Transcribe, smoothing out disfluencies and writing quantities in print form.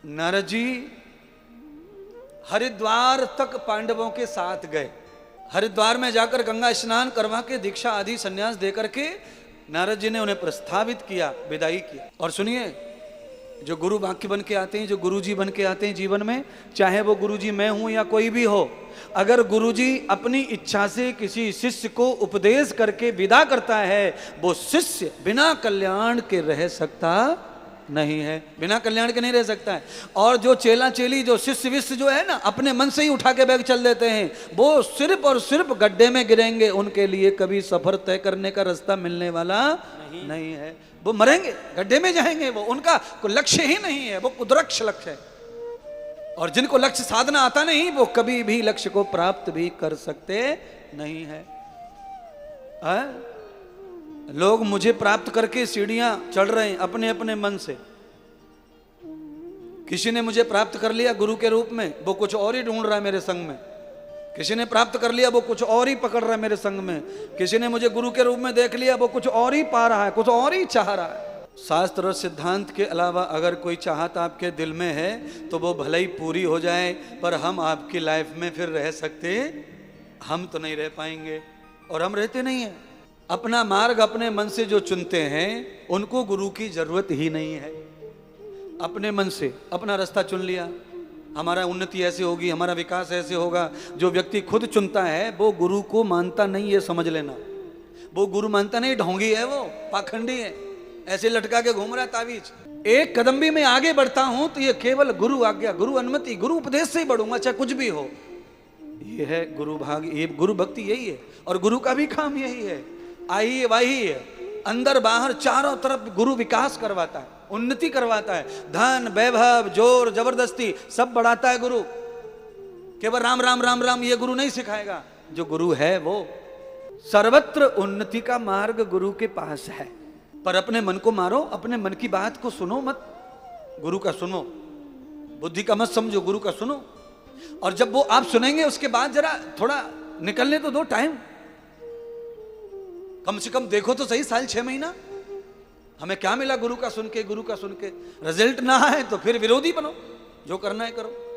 नारद जी हरिद्वार तक पांडवों के साथ गए। हरिद्वार में जाकर गंगा स्नान करवा के दीक्षा आदि संन्यास देकर के नारद जी ने उन्हें प्रस्तावित किया, विदाई किया। और सुनिए, जो गुरु बाकी बन के आते हैं, जो गुरुजी बन के आते हैं जीवन में, चाहे वो गुरुजी मैं हूं या कोई भी हो, अगर गुरुजी अपनी इच्छा से किसी शिष्य को उपदेश करके विदा करता है, वो शिष्य बिना कल्याण के रह सकता नहीं है, बिना कल्याण के नहीं रह सकता है। और जो चेला चेली, जो शिष्य विष्य जो है ना, अपने मन से ही उठा के बैग चल देते हैं, वो सिर्फ और सिर्फ गड्ढे में गिरेंगे। उनके लिए कभी सफर तय करने का रास्ता मिलने वाला नहीं है। वो मरेंगे, गड्ढे में जाएंगे। वो उनका कोई लक्ष्य ही नहीं है, वो कुदरक्ष लक्ष्य है। और जिनको लक्ष्य साधना आता नहीं, वो कभी भी लक्ष्य को प्राप्त भी कर सकते नहीं है। लोग मुझे प्राप्त करके सीढ़ियां चढ़ रहे हैं अपने अपने मन से। किसी ने मुझे प्राप्त कर लिया गुरु के रूप में, वो कुछ और ही ढूंढ रहा है मेरे संग में। किसी ने प्राप्त कर लिया, वो कुछ और ही पकड़ रहा है मेरे संग में। किसी ने मुझे गुरु के रूप में देख लिया, वो कुछ और ही पा रहा है, कुछ और ही चाह रहा है। शास्त्र और सिद्धांत के अलावा अगर कोई चाहत आपके दिल में है तो वो भले ही पूरी हो जाए, पर हम आपकी लाइफ में फिर रह सकते, हम तो नहीं रह पाएंगे। और हम रहते नहीं हैं। अपना मार्ग अपने मन से जो चुनते हैं, उनको गुरु की जरूरत ही नहीं है। अपने मन से अपना रास्ता चुन लिया, हमारा उन्नति ऐसे होगी, हमारा विकास ऐसे होगा। जो व्यक्ति खुद चुनता है वो गुरु को मानता नहीं, ये समझ लेना। वो गुरु मानता नहीं, ढोंगी है, वो पाखंडी है, ऐसे लटका के घूम रहा है ताबीज। एक कदम भी मैं आगे बढ़ता हूं तो ये केवल गुरु आज्ञा, गुरु अनुमति, गुरु उपदेश से ही बढ़ूंगा, चाहे कुछ भी हो। ये है गुरु भाग, ये गुरु भक्ति यही है। और गुरु का भी काम यही है, आई वाही है, अंदर बाहर चारों तरफ गुरु विकास करवाता है, उन्नति करवाता है। धन वैभव जोर जबरदस्ती सब बढ़ाता है गुरु। केवल राम राम राम राम ये गुरु नहीं सिखाएगा। जो गुरु है वो सर्वत्र उन्नति का मार्ग गुरु के पास है। पर अपने मन को मारो, अपने मन की बात को सुनो मत, गुरु का सुनो। बुद्धि का मत समझो, गुरु का सुनो। और जब वो आप सुनेंगे उसके बाद जरा थोड़ा निकलने तो दो टाइम, कम से कम देखो तो सही, साल 6 महीना हमें क्या मिला गुरु का सुन के। गुरु का सुन के रिजल्ट ना आए तो फिर विरोधी बनो, जो करना है करो।